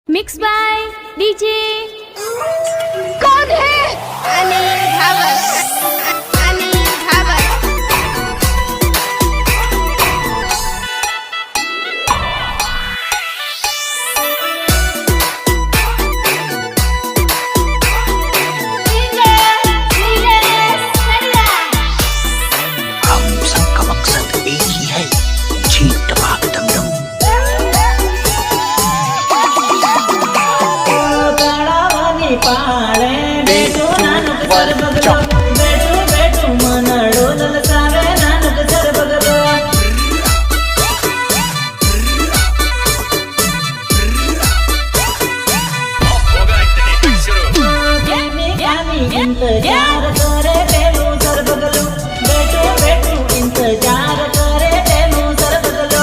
Mix by DJ कौन है अनिल भावर अनिल भावर हम सबका मकसद एक ही है, छीन टपाक दमदम। पाळे बेटू नानक सर बगलो बेटू बेटू मनडो दल सावे नानक सर बगलो यामी इंतजार करे बेलू सर बगलो बेटू बेटू इंतजार करे बेलू सर बगलो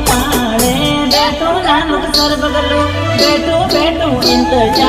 पाले बेटू नानक सर बगलो बेटू बेटू इंतजार